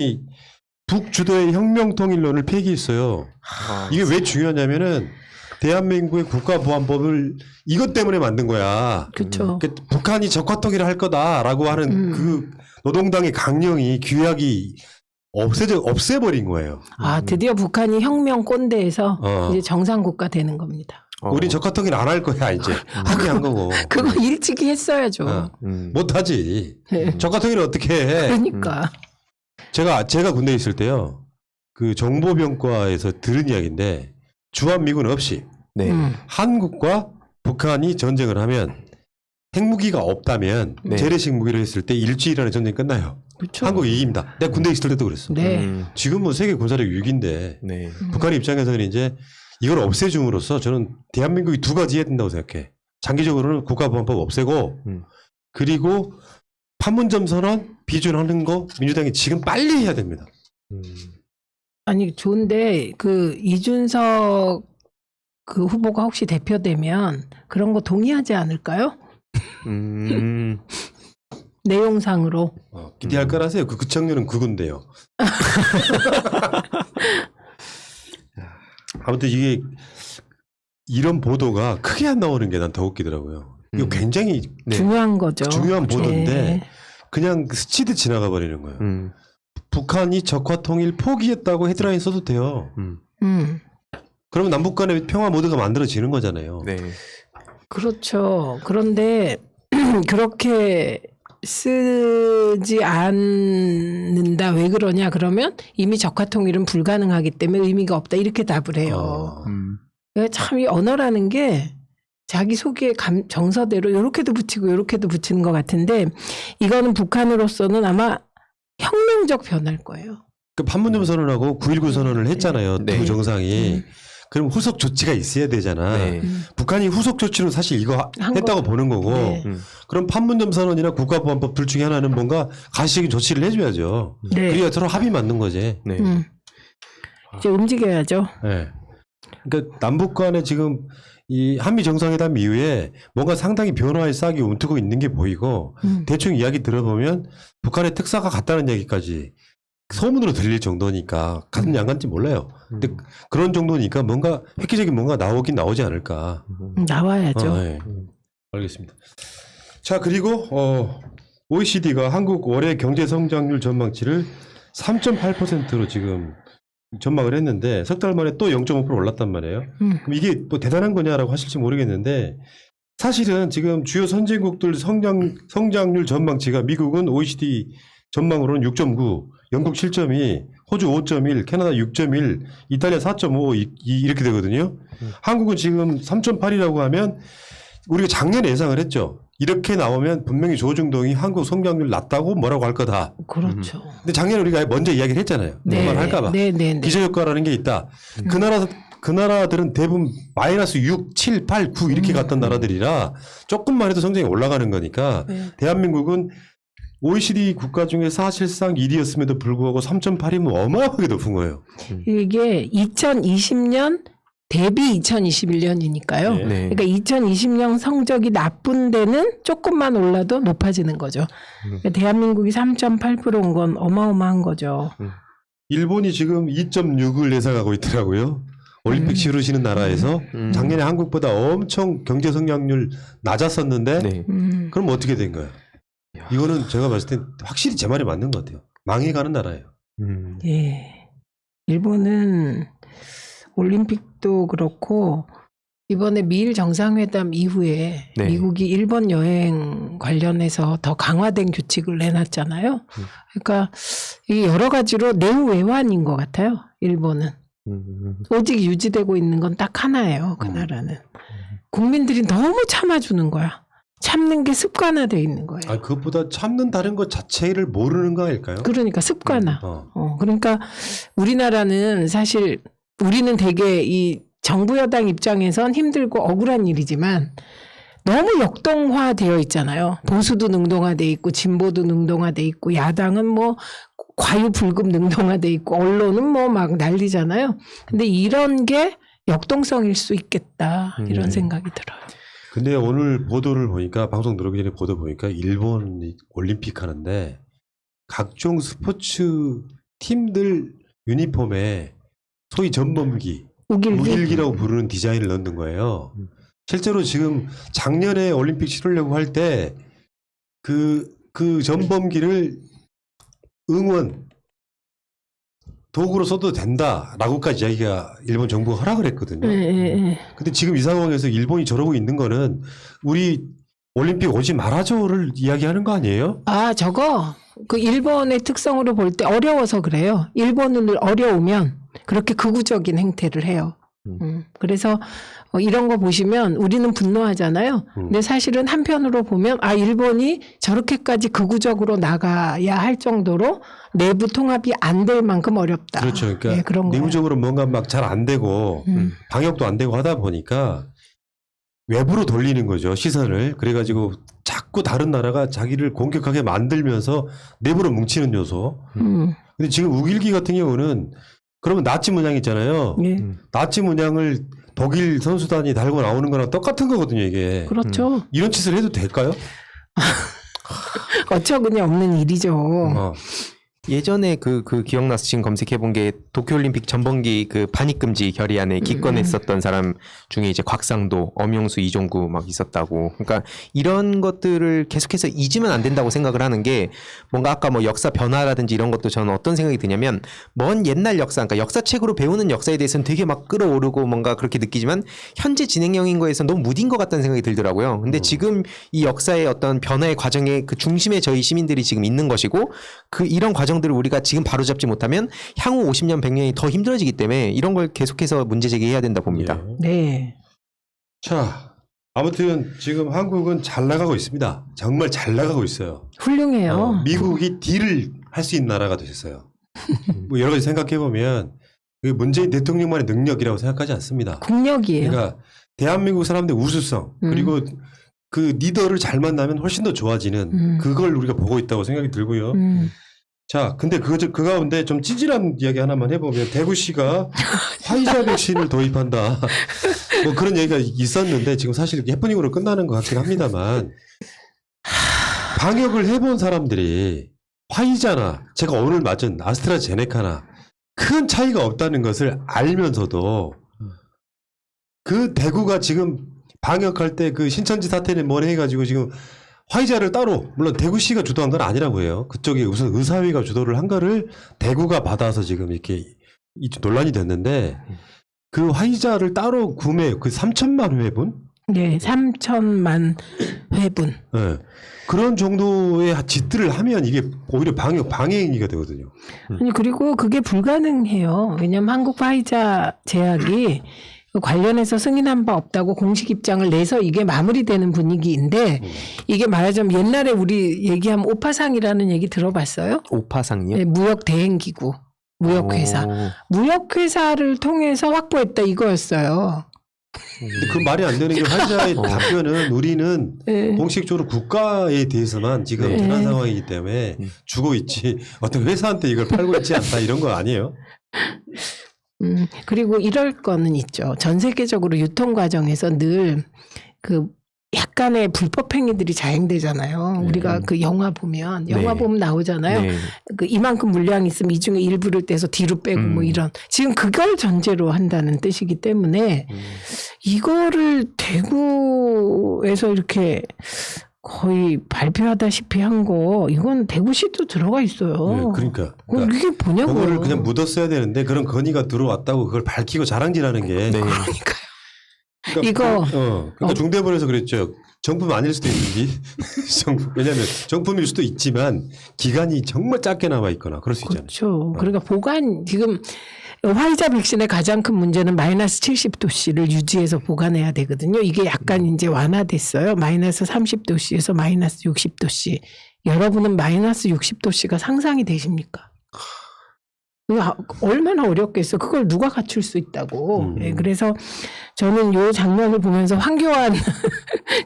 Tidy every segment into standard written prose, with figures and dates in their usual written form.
이 북주도의 혁명통일론을 폐기했어요. 이게 왜 중요하냐면은 대한민국의 국가보안법을 이것 때문에 만든 거야. 그렇죠. 그러니까 북한이 적화통일을 할 거다라고 하는 그 노동당의 강령이 규약이 없애버린 거예요. 아, 드디어 북한이 혁명 꼰대에서 어. 이제 정상 국가 되는 겁니다. 우리 적화통일 안 할 거야 이제. 포기한 거고. 그거 일찍이 했어야죠. 어. 못하지. 네. 적화통일을 어떻게 해. 그러니까. 제가 군대에 있을 때요. 그 정보병과에서 들은 이야기인데 주한미군 없이 네. 한국과 북한이 전쟁을 하면 핵무기가 없다면 네. 재래식 무기를 했을 때 일주일 안에 전쟁이 끝나요. 그렇죠. 한국이 이깁니다. 내가 군대에 있을 때도 그랬어. 네. 지금 뭐 세계 군사력 6위인데 네. 북한 입장에서는 이제 이걸 없애줌으로써 저는 대한민국이 두 가지 해야 된다고 생각해. 장기적으로는 국가보안법 없애고 그리고 판문점 선언 비준하는 거 민주당이 지금 빨리 해야 됩니다. 아니 좋은데 그 이준석 그 후보가 혹시 대표되면 그런 거 동의하지 않을까요? 내용상으로. 기대할 거라세요. 그 구청료는 그건데요. 아무튼 이게 이런 보도가 크게 안 나오는 게 난 더 웃기더라고요. 이거 굉장히 중요한 거죠. 중요한 보도인데 네. 그냥 스치듯 지나가 버리는 거예요. 북한이 적화통일 포기했다고 헤드라인 써도 돼요. 그러면 남북 간의 평화 모드가 만들어지는 거잖아요. 네. 그렇죠. 그런데 그렇게 쓰지 않는다. 왜 그러냐 그러면 이미 적화통일은 불가능하기 때문에 의미가 없다. 이렇게 답을 해요. 그러니까 참 이 언어라는 게 자기 속의 정서대로 이렇게도 붙이고 이렇게도 붙이는 것 같은데 이거는 북한으로서는 아마 혁명적 변화일 거예요. 그 판문점 선언하고 9.19 선언을 했잖아요. 네. 두 정상이. 그럼 후속 조치가 있어야 되잖아. 네. 북한이 후속 조치로 사실 이거 한 했다고 거. 보는 거고 네. 그럼 판문점 선언이나 국가보안법 둘 중에 하나는 뭔가 가시적인 조치를 해줘야죠. 네. 그래야 서로 합의 맞는 거지. 네. 이제 움직여야죠. 네. 그러니까 남북 간에 지금 이 한미 정상회담 이후에 뭔가 상당히 변화의 싹이 움트고 있는 게 보이고 대충 이야기 들어보면 북한의 특사가 같다는 얘기까지 소문으로 들릴 정도니까 같은 양간지 몰라요. 근데 그런 정도니까 뭔가 획기적인 뭔가 나오긴 나오지 않을까. 나와야죠. 네. 알겠습니다. 자 그리고 OECD가 한국 올해 경제 성장률 전망치를 3.8%로 지금 전망을 했는데 석 달 만에 또 0.5% 올랐단 말이에요. 그럼 이게 뭐 대단한 거냐라고 하실지 모르겠는데 사실은 지금 주요 선진국들 성장률 전망치가 미국은 OECD 전망으로는 6.9, 영국 7.2, 호주 5.1, 캐나다 6.1, 이탈리아 4.5 이렇게 되거든요. 한국은 지금 3.8이라고 하면 우리가 작년에 예상을 했죠. 이렇게 나오면 분명히 조중동이 한국 성장률 낮다고 뭐라고 할 거다. 그렇죠. 근데 작년에 우리가 먼저 이야기를 했잖아요. 네. 그만 할까봐. 네. 기저효과라는 게 있다. 그 나라들은 대부분 마이너스 6, 7, 8, 9 이렇게 갔던 나라들이라 조금만 해도 성장이 올라가는 거니까 대한민국은 OECD 국가 중에 사실상 1위였음에도 불구하고 3.8이면 어마어마하게 높은 거예요. 이게 2020년 대비 2021년이니까요. 네. 그러니까 2020년 성적이 나쁜 데는 조금만 올라도 높아지는 거죠. 그러니까 대한민국이 3.8%인 건 어마어마한 거죠. 일본이 지금 2.6을 예상하고 있더라고요. 올림픽 치르시는 나라에서 작년에 한국보다 엄청 경제 성장률 낮았었는데 네. 그럼 어떻게 된 거예요? 이거는 제가 봤을 땐 확실히 제 말이 맞는 것 같아요. 망해가는 나라예요. 예. 일본은 올림픽도 그렇고 이번에 미일 정상회담 이후에 네. 미국이 일본 여행 관련해서 더 강화된 규칙을 내놨잖아요. 그러니까 이게 여러 가지로 내후외환인 것 같아요. 일본은. 오직 유지되고 있는 건 딱 하나예요. 그 나라는. 국민들이 너무 참아주는 거야. 참는 게 습관화되어 있는 거예요. 아, 그것보다 참는다는 것 자체를 모르는 거 아닐까요? 그러니까 습관화. 그러니까 우리나라는 사실 우리는 되게 이 정부 여당 입장에선 힘들고 억울한 일이지만 너무 역동화되어 있잖아요. 보수도 능동화돼 있고 진보도 능동화돼 있고 야당은 뭐 과유불급 능동화돼 있고 언론은 뭐 막 난리잖아요. 근데 이런 게 역동성일 수 있겠다 이런 생각이 들어요. 근데 오늘 보도를 보니까 방송 들어오기 전에 보도 보니까 일본 올림픽 하는데 각종 스포츠 팀들 유니폼에 소위 전범기, 우길기. 우길기라고 부르는 디자인을 넣는 거예요. 실제로 지금 작년에 올림픽 치르려고 할 때 그 전범기를 응원 도구로 써도 된다라고까지 이야기가 일본 정부가 허락을 했거든요. 근데 지금 이 상황에서 일본이 저러고 있는 거는 우리 올림픽 오지 말아줘를 이야기하는 거 아니에요? 아, 저거 그 일본의 특성으로 볼 때 어려워서 그래요. 일본을 어려우면 그렇게 극우적인 행태를 해요. 그래서 이런 거 보시면 우리는 분노하잖아요. 근데 사실은 한편으로 보면 아, 일본이 저렇게까지 극우적으로 나가야 할 정도로 내부 통합이 안 될 만큼 어렵다. 그렇죠. 그러니까 예, 그런 내부적으로 뭔가 막 잘 안 되고 방역도 안 되고 하다 보니까 외부로 돌리는 거죠, 시선을. 그래가지고 자꾸 다른 나라가 자기를 공격하게 만들면서 내부로 뭉치는 요소. 근데 지금 우길기 같은 경우는 그러면 나치 문양 있잖아요. 예. 나치 문양을 독일 선수단이 달고 나오는 거랑 똑같은 거거든요, 이게. 그렇죠. 이런 짓을 해도 될까요? 어처구니 없는 일이죠. 예전에 그 기억나서 지금 검색해본 게 도쿄올림픽 전범기 그 반입금지 결의안에 기권했었던 사람 중에 이제 곽상도, 엄영수, 이종구 막 있었다고. 그러니까 이런 것들을 계속해서 잊으면 안 된다고 생각을 하는 게 뭔가 아까 뭐 역사 변화라든지 이런 것도 저는 어떤 생각이 드냐면 먼 옛날 역사, 그러니까 역사책으로 배우는 역사에 대해서는 되게 막 끌어오르고 뭔가 그렇게 느끼지만 현재 진행형인 거에서 너무 무딘 것 같다는 생각이 들더라고요. 근데 지금 이 역사의 어떤 변화의 과정의 그 중심에 저희 시민들이 지금 있는 것이고 그 이런 과정들을 우리가 지금 바로잡지 못하면 향후 50년, 100년이 더 힘들어지기 때문에 이런 걸 계속해서 문제 제기해야 된다 봅니다. 예. 네. 자, 아무튼 지금 한국은 잘 나가고 있습니다. 정말 잘 나가고 있어요. 훌륭해요. 미국이 딜을 할 수 있는 나라가 됐어요. 뭐 여러 가지 생각해 보면 그게 문재인 대통령만의 능력이라고 생각하지 않습니다. 국력이에요. 그러니까 대한민국 사람들의 우수성 그리고 그 리더를 잘 만나면 훨씬 더 좋아지는 그걸 우리가 보고 있다고 생각이 들고요. 자, 근데 그 가운데 좀 찌질한 이야기 하나만 해보면 대구시가 화이자 백신을 도입한다. 뭐 그런 얘기가 있었는데 지금 사실 해프닝으로 끝나는 것 같긴 합니다만 방역을 해본 사람들이 화이자나 제가 오늘 맞은 아스트라제네카나 큰 차이가 없다는 것을 알면서도 그 대구가 지금 방역할 때 그 신천지 사태는 뭐래 해가지고 지금 화이자를 따로 물론 대구시가 주도한 건 아니라고 해요. 그쪽에 우선 의사회가 주도를 한 거를 대구가 받아서 지금 이렇게 논란이 됐는데 그 화이자를 따로 구매 그 3천만 회분? 네, 3천만 회분. 네. 그런 정도의 짓들을 하면 이게 오히려 방해 행위가 되거든요. 아니 그리고 그게 불가능해요. 왜냐하면 한국 화이자 제약이 관련해서 승인한 바 없다고 공식 입장을 내서 이게 마무리되는 분위기인데 이게 말하자면 옛날에 우리 얘기하면 오파상이라는 얘기 들어봤어요? 오파상이요? 네, 무역 대행기구, 무역회사. 무역회사를 통해서 확보했다 이거였어요. 그 말이 안 되는 게 화이자의 답변은 우리는 네. 공식적으로 국가에 대해서만 지금 네. 재난 상황이기 때문에 주고 있지 어떤 회사한테 이걸 팔고 있지 않다 이런 거 아니에요? 그리고 이럴 거는 있죠. 전 세계적으로 유통 과정에서 늘 그 약간의 불법 행위들이 자행되잖아요. 우리가 그 영화 보면 나오잖아요. 네. 그 이만큼 물량이 있으면 이 중에 일부를 떼서 뒤로 빼고 뭐 이런 지금 그걸 전제로 한다는 뜻이기 때문에 이거를 대구에서 이렇게 거의 발표하다시피 한 거 이건 대구시도 들어가 있어요. 네, 그러니까 이게 뭐냐고요. 그거를 그냥 묻었어야 되는데 그런 건의가 들어왔다고 그걸 밝히고 자랑질하는 게 네. 그러니까요. 그러니까 이거 그러니까 중대본에서 그랬죠. 정품 아닐 수도 있는지 왜냐하면 정품일 수도 있지만 기간이 정말 짧게 남아 있거나 그럴 수 있잖아요. 그렇죠. 그러니까 보관 지금 화이자 백신의 가장 큰 문제는 마이너스 70도씨를 유지해서 보관해야 되거든요. 이게 약간 이제 완화됐어요. 마이너스 30도씨에서 마이너스 60도씨. 여러분은 마이너스 60도씨가 상상이 되십니까? 이거 얼마나 어렵겠어. 그걸 누가 갖출 수 있다고. 네, 그래서 저는 요 장면을 보면서 황교안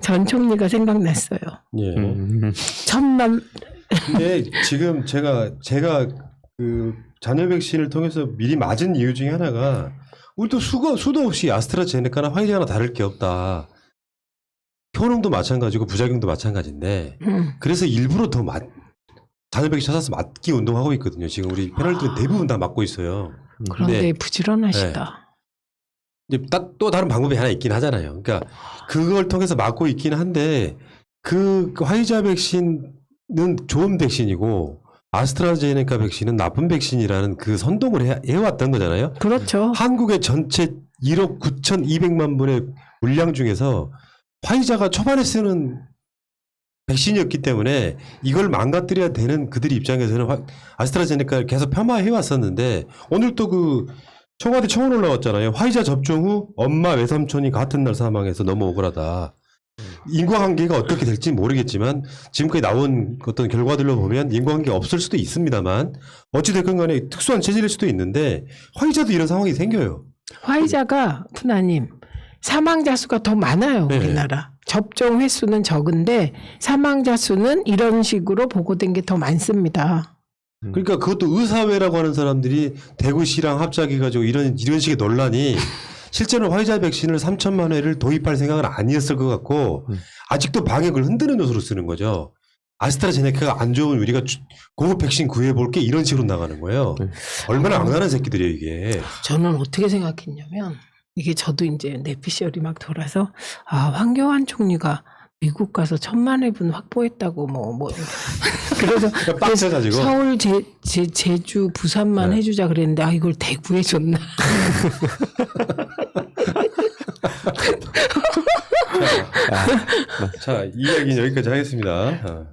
전 총리가 생각났어요. 예. 천만. 근데 지금 제가 그 잔여 백신을 통해서 미리 맞은 이유 중에 하나가 우리도 수도 없이 아스트라제네카나 화이자나 다를 게 없다. 효능도 마찬가지고 부작용도 마찬가지인데 그래서 일부러 더 잔여 백신 찾아서 맞기 운동하고 있거든요. 지금 우리 패널들은 대부분 다 맞고 있어요. 그런데 네. 부지런하시다. 이제 또 다른 방법이 하나 있긴 하잖아요. 그러니까 그걸 통해서 맞고 있긴 한데 그 화이자 백신은 좋은 백신이고 아스트라제네카 백신은 나쁜 백신이라는 그 선동을 해왔던 거잖아요. 그렇죠. 한국의 전체 1억 9,200만 분의 물량 중에서 화이자가 초반에 쓰는 백신이었기 때문에 이걸 망가뜨려야 되는 그들의 입장에서는 아스트라제네카를 계속 폄하해 왔었는데 오늘 또 그 청와대 청원 올라왔잖아요. 화이자 접종 후 엄마 외삼촌이 같은 날 사망해서 너무 억울하다. 인과관계가 어떻게 될지 모르겠지만 지금까지 나온 어떤 결과들로 보면 인과관계가 없을 수도 있습니다만 어찌됐건 간에 특수한 체질일 수도 있는데 화이자도 이런 상황이 생겨요. 화이자가 푸나님 사망자 수가 더 많아요. 네. 우리나라. 접종 횟수는 적은데 사망자 수는 이런 식으로 보고된 게 더 많습니다. 그러니까 그것도 의사회라고 하는 사람들이 대구시랑 합작해가지고 이런 식의 논란이 실제로 화이자 백신을 3천만 회를 도입할 생각은 아니었을 것 같고 아직도 방역을 흔드는 요소로 쓰는 거죠. 아스트라제네카가 안 좋으면 우리가 고급 백신 구해볼게 이런 식으로 나가는 거예요. 얼마나 악랄한 새끼들이에요 이게. 저는 어떻게 생각했냐면 이게 저도 이제 뇌피셜이 막 돌아서 황교안 총리가 미국 가서 1,000만 회분 확보했다고 뭐 그래서 빡쳐가지고 서울 제주 부산만 네. 해주자 그랬는데 이걸 대구에 줬나. 자, 이 이야기는 여기까지 하겠습니다.